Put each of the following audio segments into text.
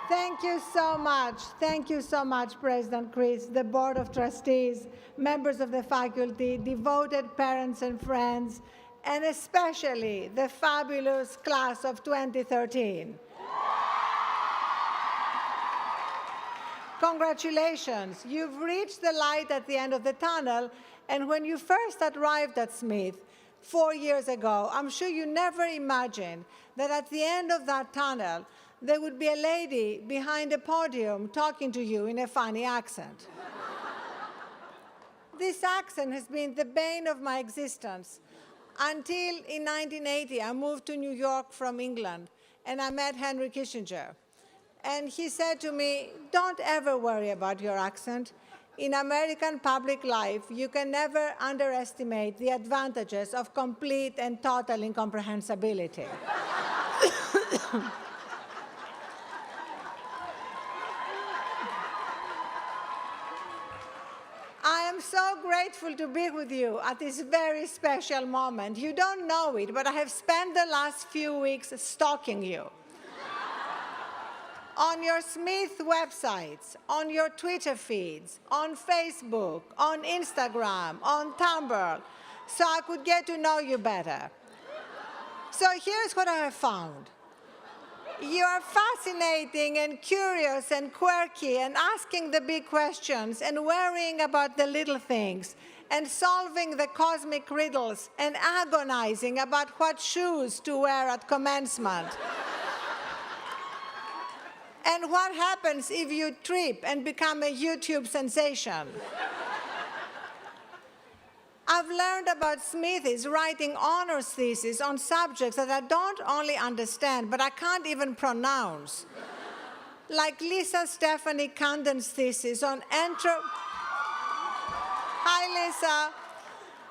Thank you so much. Thank you so much, President Chris, the Board of Trustees, members of the faculty, devoted parents and friends, and especially the fabulous class of 2013. Congratulations, you've reached the light at the end of the tunnel, and when you first arrived at Smith 4 years ago, I'm sure you never imagined that at the end of that tunnel, there would be a lady behind a podium talking to you in a funny accent. This accent has been the bane of my existence until in 1980 I moved to New York from England and I met Henry Kissinger. And he said to me, don't ever worry about your accent. In American public life, you can never underestimate the advantages of complete and total incomprehensibility. I am so grateful to be with you at this very special moment. You don't know it, but I have spent the last few weeks stalking you. On your Smith websites, on your Twitter feeds, on Facebook, on Instagram, on Tumblr, so I could get to know you better. So here's what I have found. You are fascinating and curious and quirky and asking the big questions and worrying about the little things and solving the cosmic riddles and agonizing about what shoes to wear at commencement. And what happens if you trip and become a YouTube sensation? I've learned about Smithies writing honors theses on subjects that I don't only understand, but I can't even pronounce. Like Lisa Stephanie Camden's thesis on Hi, Lisa.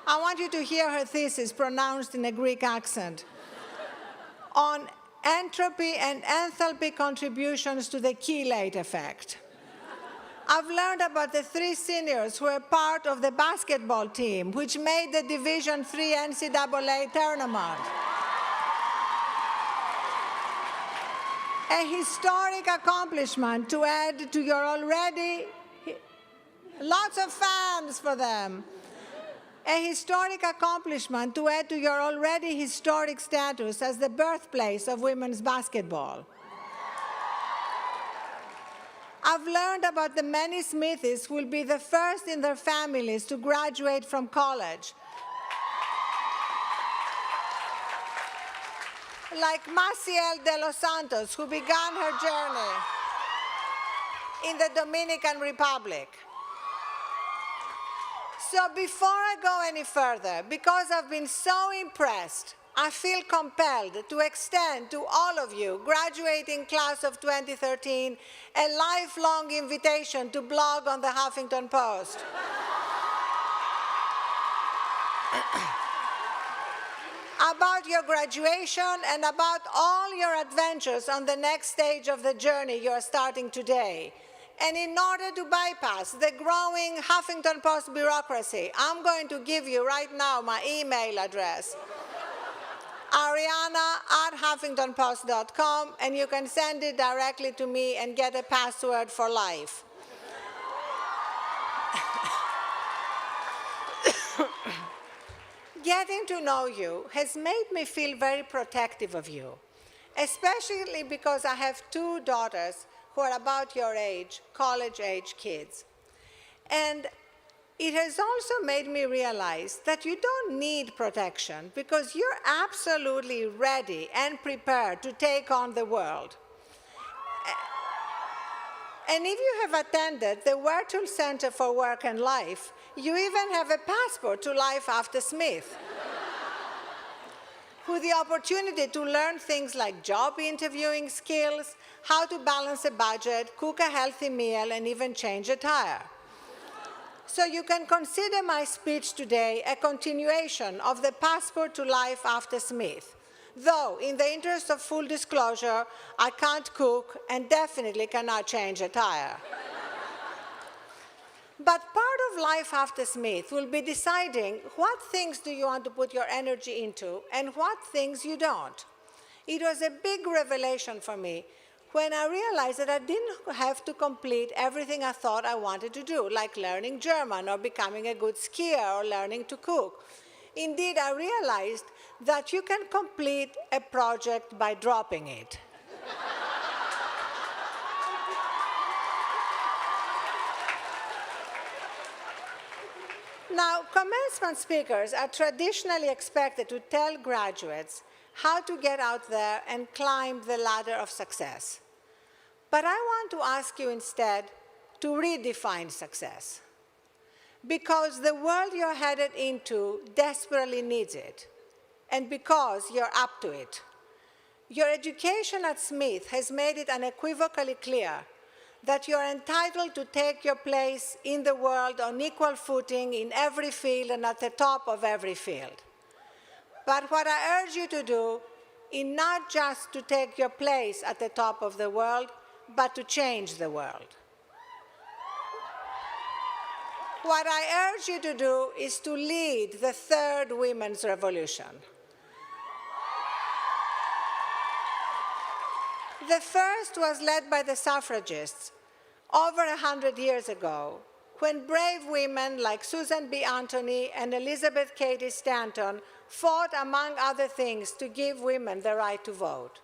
I want you to hear her thesis pronounced in a Greek accent. On entropy and enthalpy contributions to the chelate effect. I've learned about the 3 seniors who were part of the basketball team, which made the Division III NCAA tournament. A historic accomplishment to add to your already, lots of fans for them. A historic accomplishment to add to your already historic status as the birthplace of women's basketball. I've learned about the many Smithies who will be the first in their families to graduate from college. Like Maciel de los Santos, who began her journey in the Dominican Republic. So before I go any further, because I've been so impressed, I feel compelled to extend to all of you, graduating class of 2013, a lifelong invitation to blog on the Huffington Post. About your graduation and about all your adventures on the next stage of the journey you are starting today. And in order to bypass the growing Huffington Post bureaucracy, I'm going to give you right now my email address. Arianna@huffingtonpost.com, and you can send it directly to me and get a password for life. Getting to know you has made me feel very protective of you, especially because I have 2 daughters who are about your age, college-age kids. And it has also made me realize that you don't need protection because you're absolutely ready and prepared to take on the world. And if you have attended the Virtual Center for Work and Life, you even have a passport to life after Smith, with the opportunity to learn things like job interviewing skills, how to balance a budget, cook a healthy meal, and even change a tire. So you can consider my speech today a continuation of the Passport to Life after Smith. Though, in the interest of full disclosure, I can't cook and definitely cannot change a tire. But part of life after Smith will be deciding what things do you want to put your energy into and what things you don't. It was a big revelation for me when I realized that I didn't have to complete everything I thought I wanted to do, like learning German or becoming a good skier or learning to cook. Indeed, I realized that you can complete a project by dropping it. Now, commencement speakers are traditionally expected to tell graduates how to get out there and climb the ladder of success. But I want to ask you instead to redefine success, because the world you're headed into desperately needs it, and because you're up to it. Your education at Smith has made it unequivocally clear that you're entitled to take your place in the world on equal footing in every field and at the top of every field. But what I urge you to do is not just to take your place at the top of the world, but to change the world. What I urge you to do is to lead the third women's revolution. The first was led by the suffragists over 100 years ago, when brave women like Susan B. Anthony and Elizabeth Cady Stanton fought, among other things, to give women the right to vote.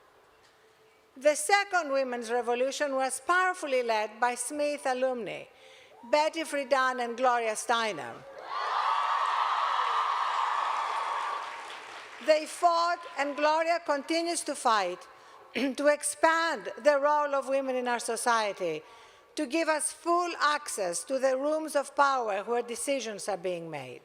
The second women's revolution was powerfully led by Smith alumni, Betty Friedan and Gloria Steinem. They fought, and Gloria continues to fight, to expand the role of women in our society, to give us full access to the rooms of power where decisions are being made.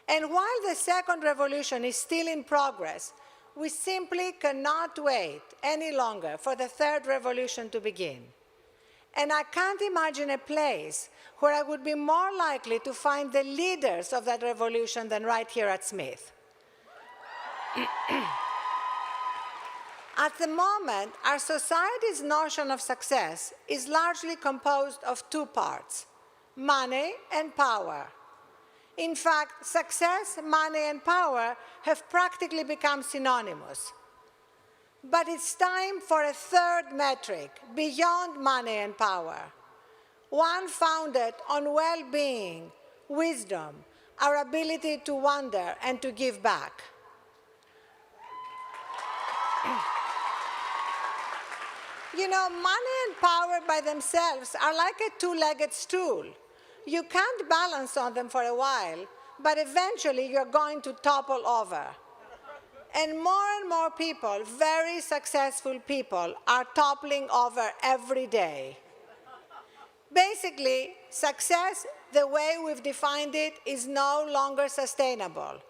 And while the second revolution is still in progress, we simply cannot wait any longer for the third revolution to begin. And I can't imagine a place where I would be more likely to find the leaders of that revolution than right here at Smith. At the moment, our society's notion of success is largely composed of two parts: money and power. In fact, success, money, and power have practically become synonymous. But it's time for a third metric beyond money and power, one founded on well-being, wisdom, our ability to wonder and to give back. You know, money and power by themselves are like a two-legged stool. You can't balance on them for a while, but eventually you're going to topple over. And more people, very successful people, are toppling over every day. Basically, success, the way we've defined it, is no longer sustainable.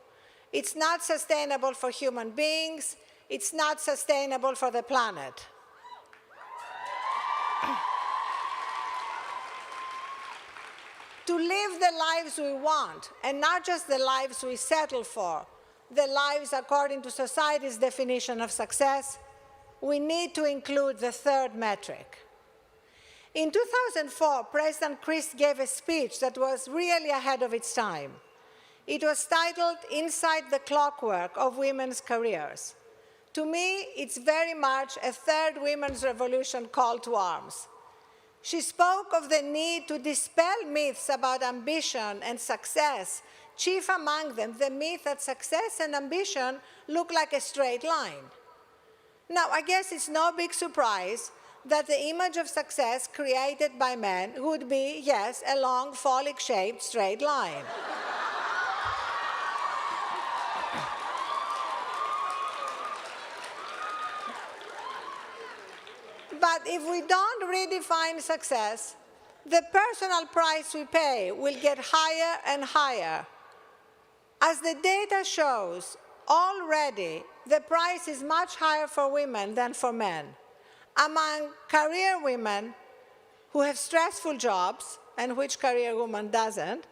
It's not sustainable for human beings. It's not sustainable for the planet. To live the lives we want, and not just the lives we settle for, the lives according to society's definition of success, we need to include the third metric. In 2004, President Christ gave a speech that was really ahead of its time. It was titled "Inside the Clockwork of Women's Careers." To me, it's very much a third women's revolution call to arms. She spoke of the need to dispel myths about ambition and success, chief among them the myth that success and ambition look like a straight line. Now, I guess it's no big surprise that the image of success created by men would be, yes, a long, phallic-shaped straight line. But if we don't redefine success, the personal price we pay will get higher and higher. As the data shows, already the price is much higher for women than for men. Among career women who have stressful jobs, and which career woman doesn't,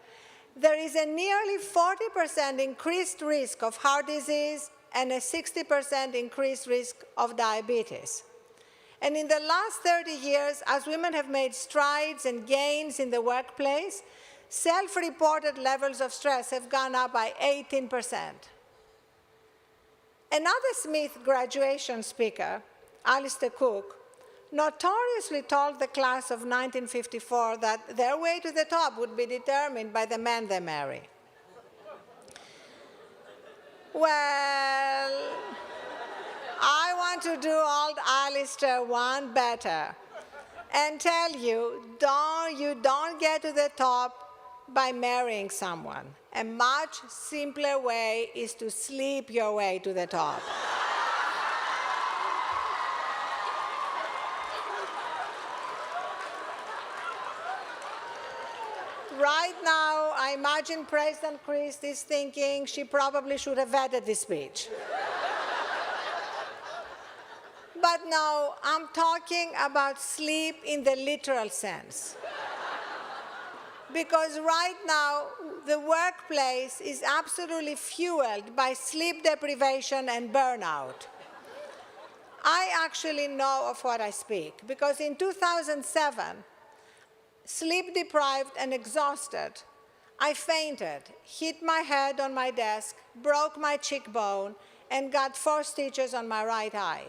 there is a nearly 40% increased risk of heart disease and a 60% increased risk of diabetes. And in the last 30 years, as women have made strides and gains in the workplace, self-reported levels of stress have gone up by 18%. Another Smith graduation speaker, Alistair Cook, notoriously told the class of 1954 that their way to the top would be determined by the man they marry. Well, I want to do old Alistair one better and tell you, you don't get to the top by marrying someone. A much simpler way is to sleep your way to the top. Right now, I imagine President Christ is thinking she probably should have added this speech. But no, I'm talking about sleep in the literal sense. Because right now, the workplace is absolutely fueled by sleep deprivation and burnout. I actually know of what I speak, because in 2007, sleep deprived and exhausted, I fainted, hit my head on my desk, broke my cheekbone, and got 4 stitches on my right eye.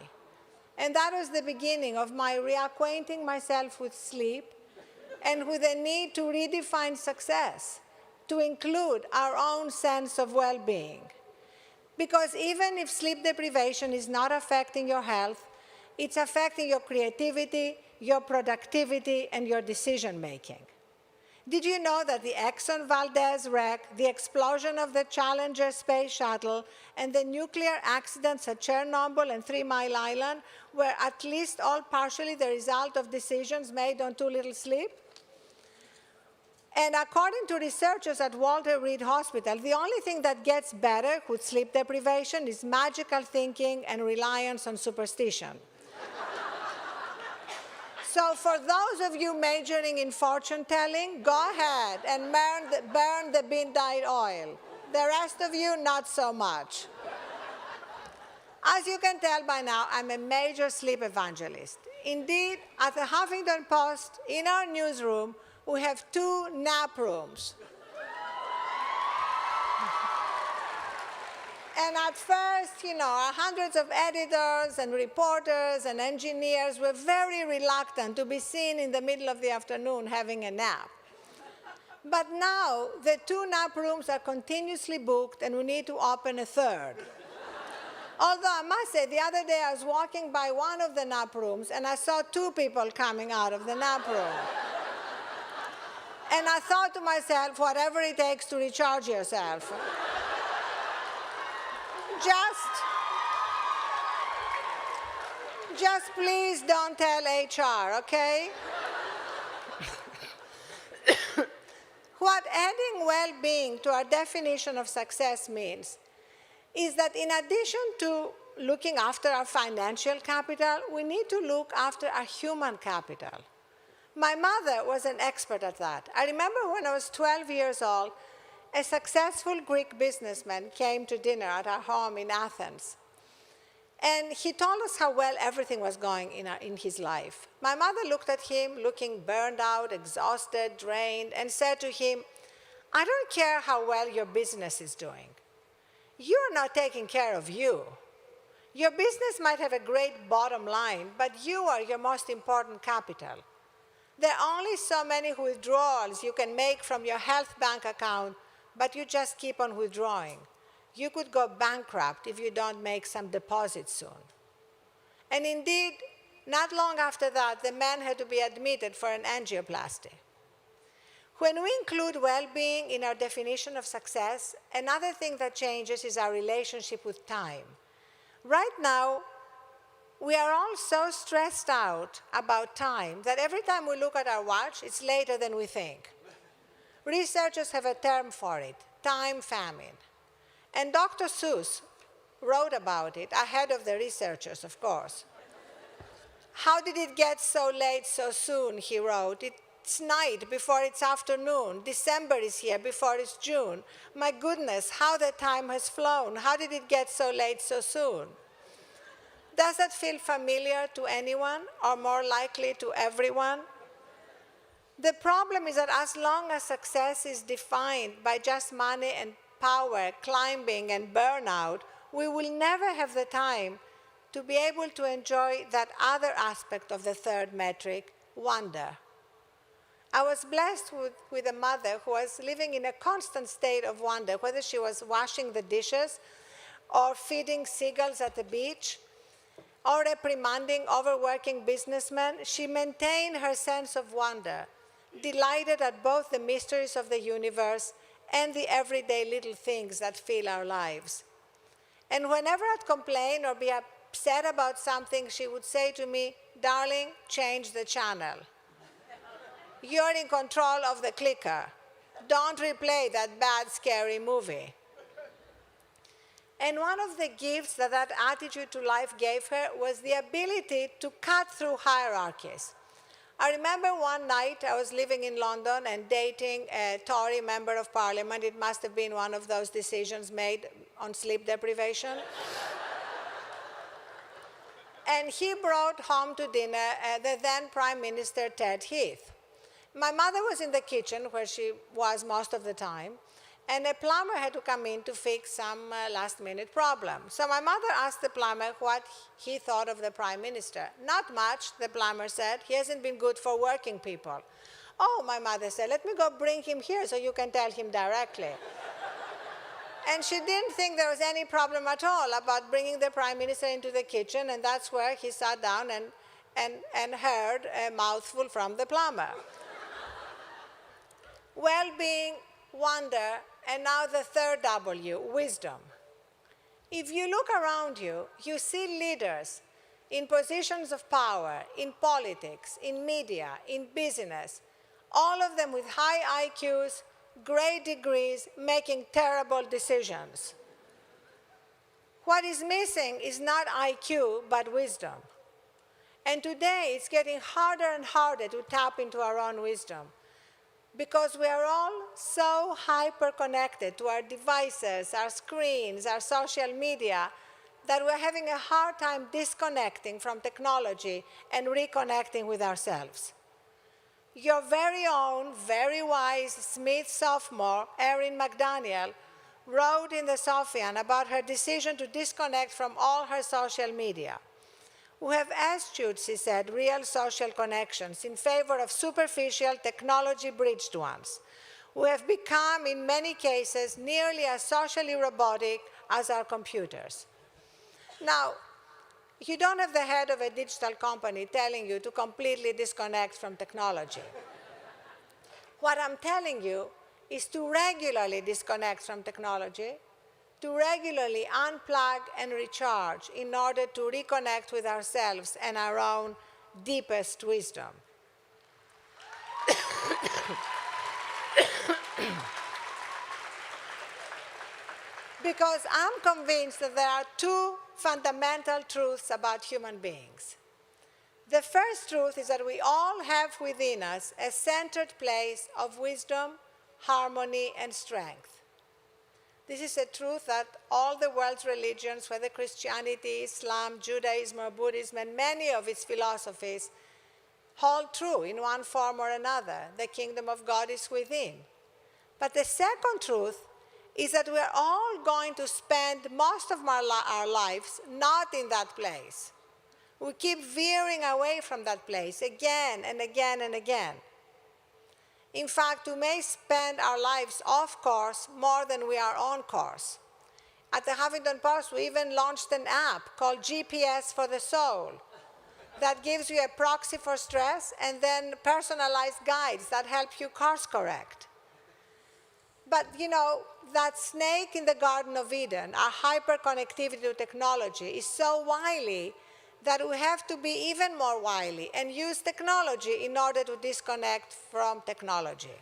And that was the beginning of my reacquainting myself with sleep and with the need to redefine success, to include our own sense of well-being. Because even if sleep deprivation is not affecting your health, it's affecting your creativity, your productivity, and your decision-making. Did you know that the Exxon Valdez wreck, the explosion of the Challenger space shuttle, and the nuclear accidents at Chernobyl and 3 Mile Island were at least all partially the result of decisions made on too little sleep? And according to researchers at Walter Reed Hospital, the only thing that gets better with sleep deprivation is magical thinking and reliance on superstition. So for those of you majoring in fortune telling, go ahead and burn the midnight oil. The rest of you, not so much. As you can tell by now, I'm a major sleep evangelist. Indeed, at the Huffington Post, in our newsroom, we have 2 nap rooms. And at first, hundreds of editors and reporters and engineers were very reluctant to be seen in the middle of the afternoon having a nap. But now, the 2 nap rooms are continuously booked, and we need to open a 3rd. Although I must say, the other day I was walking by one of the nap rooms, and I saw 2 people coming out of the nap room. And I thought to myself, whatever it takes to recharge yourself. Just please don't tell HR, okay? What adding well-being to our definition of success means is that in addition to looking after our financial capital, we need to look after our human capital. My mother was an expert at that. I remember when I was 12 years old, a successful Greek businessman came to dinner at our home in Athens. And he told us how well everything was going in his life. My mother looked at him, looking burned out, exhausted, drained, and said to him, I don't care how well your business is doing. You're not taking care of you. Your business might have a great bottom line, but you are your most important capital. There are only so many withdrawals you can make from your health bank account, but you just keep on withdrawing. You could go bankrupt if you don't make some deposits soon. And indeed, not long after that, the man had to be admitted for an angioplasty. When we include well-being in our definition of success, another thing that changes is our relationship with time. Right now, we are all so stressed out about time that every time we look at our watch, it's later than we think. Researchers have a term for it, time famine. And Dr. Seuss wrote about it, ahead of the researchers, of course. How did it get so late so soon, he wrote. It's night before it's afternoon. December is here before it's June. My goodness, how the time has flown. How did it get so late so soon? Does that feel familiar to anyone, or more likely to everyone? The problem is that as long as success is defined by just money and power, climbing, and burnout, we will never have the time to be able to enjoy that other aspect of the third metric, wonder. I was blessed with a mother who was living in a constant state of wonder, whether she was washing the dishes or feeding seagulls at the beach or reprimanding overworking businessmen. She maintained her sense of wonder, delighted at both the mysteries of the universe and the everyday little things that fill our lives. And whenever I'd complain or be upset about something, she would say to me, "Darling, change the channel. You're in control of the clicker. Don't replay that bad, scary movie." And one of the gifts that that attitude to life gave her was the ability to cut through hierarchies. I remember one night I was living in London and dating a Tory member of parliament. It must have been one of those decisions made on sleep deprivation. And he brought home to dinner the then Prime Minister Ted Heath. My mother was in the kitchen, where she was most of the time, and a plumber had to come in to fix some last-minute problem. So my mother asked the plumber what he thought of the Prime Minister. "Not much," the plumber said. "He hasn't been good for working people." "Oh," my mother said, "let me go bring him here so you can tell him directly." And she didn't think there was any problem at all about bringing the Prime Minister into the kitchen, and that's where he sat down and heard a mouthful from the plumber. Well-being, wonder, and now the third W, wisdom. If you look around you, you see leaders in positions of power, in politics, in media, in business, all of them with high IQs, great degrees, making terrible decisions. What is missing is not IQ, but wisdom. And today, it's getting harder and harder to tap into our own wisdom, because we are all so hyper-connected to our devices, our screens, our social media, that we're having a hard time disconnecting from technology and reconnecting with ourselves. Your very own, very wise Smith sophomore, Erin McDaniel, wrote in the Sophian about her decision to disconnect from all her social media. "We have eschewed," she said, "real social connections in favor of superficial, technology-bridged ones. We have become, in many cases, nearly as socially robotic as our computers." Now, you don't have the head of a digital company telling you to completely disconnect from technology. What I'm telling you is to regularly disconnect from technology, to regularly unplug and recharge in order to reconnect with ourselves and our own deepest wisdom. Because I'm convinced that there are two fundamental truths about human beings. The first truth is that we all have within us a centered place of wisdom, harmony, and strength. This is a truth that all the world's religions, whether Christianity, Islam, Judaism, or Buddhism, and many of its philosophies, hold true in one form or another. The kingdom of God is within. But the second truth is that we're all going to spend most of our lives not in that place. We keep veering away from that place again and again and again. In fact, we may spend our lives off course more than we are on course. At the Huffington Post, we even launched an app called GPS for the Soul that gives you a proxy for stress and then personalized guides that help you course correct. But, you know, that snake in the Garden of Eden, our hyperconnectivity to technology, is so wily that we have to be even more wily and use technology in order to disconnect from technology.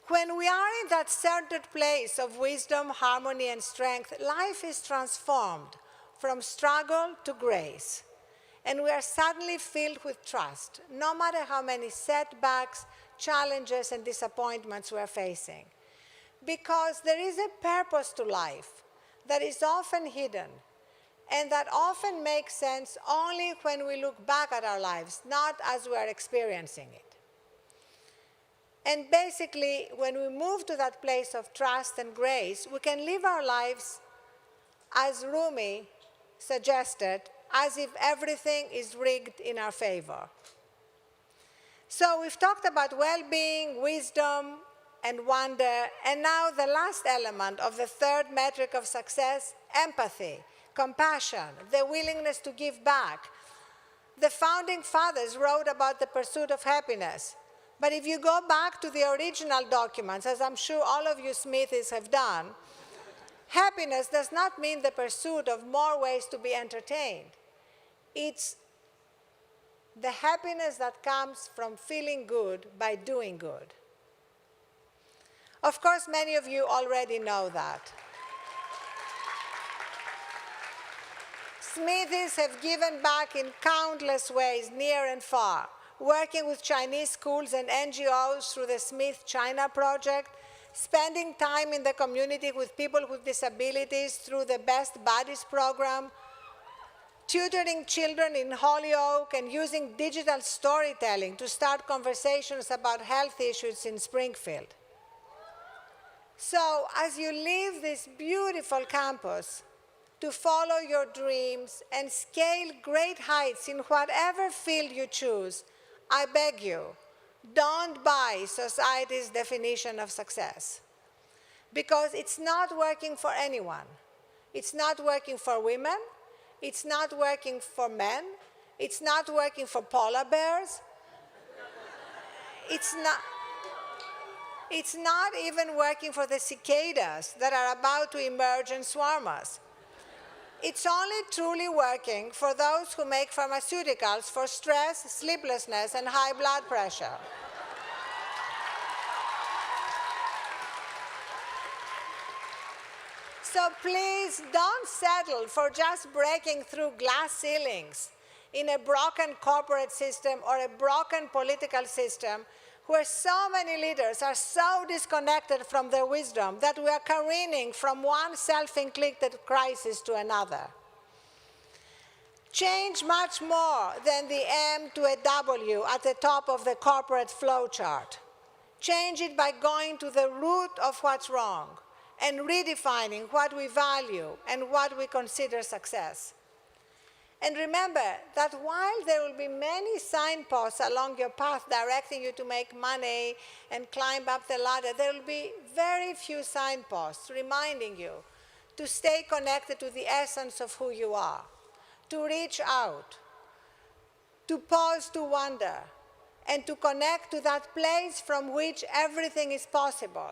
When we are in that centered place of wisdom, harmony, and strength, life is transformed from struggle to grace. And we are suddenly filled with trust, no matter how many setbacks, challenges, and disappointments we're facing. Because there is a purpose to life that is often hidden, and that often makes sense only when we look back at our lives, not as we are experiencing it. And basically, when we move to that place of trust and grace, we can live our lives as Rumi suggested, as if everything is rigged in our favor. So we've talked about well-being, wisdom, and wonder, and now the last element of the third metric of success, empathy, compassion, the willingness to give back. The founding fathers wrote about the pursuit of happiness. But if you go back to the original documents, as I'm sure all of you Smithies have done, happiness does not mean the pursuit of more ways to be entertained. It's the happiness that comes from feeling good by doing good. Of course, many of you already know that. Smithies have given back in countless ways, near and far, working with Chinese schools and NGOs through the Smith China Project, spending time in the community with people with disabilities through the Best Buddies program, tutoring children in Holyoke, and using digital storytelling to start conversations about health issues in Springfield. So as you leave this beautiful campus to follow your dreams and scale great heights in whatever field you choose, I beg you, don't buy society's definition of success. Because it's not working for anyone. It's not working for women. It's not working for men. It's not working for polar bears. It's not even working for the cicadas that are about to emerge and swarm us. It's only truly working for those who make pharmaceuticals for stress, sleeplessness, and high blood pressure. So please don't settle for just breaking through glass ceilings in a broken corporate system or a broken political system where so many leaders are so disconnected from their wisdom that we are careening from one self-inflicted crisis to another. Change much more than the M to a W at the top of the corporate flowchart. Change it by going to the root of what's wrong and redefining what we value and what we consider success. And remember that while there will be many signposts along your path directing you to make money and climb up the ladder, there will be very few signposts reminding you to stay connected to the essence of who you are, to reach out, to pause to wonder, and to connect to that place from which everything is possible.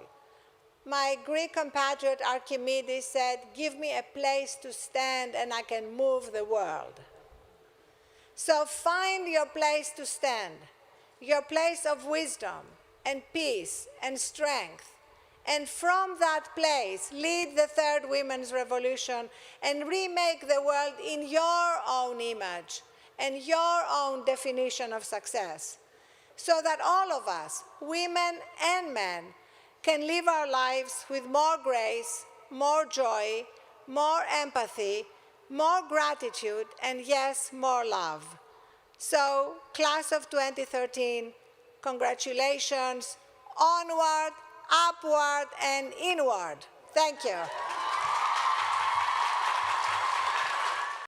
My Greek compatriot Archimedes said, "Give me a place to stand and I can move the world." So find your place to stand, your place of wisdom and peace and strength. And from that place, lead the third women's revolution and remake the world in your own image and your own definition of success, so that all of us, women and men, can live our lives with more grace, more joy, more empathy, more gratitude, and yes, more love. So, class of 2013, congratulations, onward, upward, and inward. Thank you.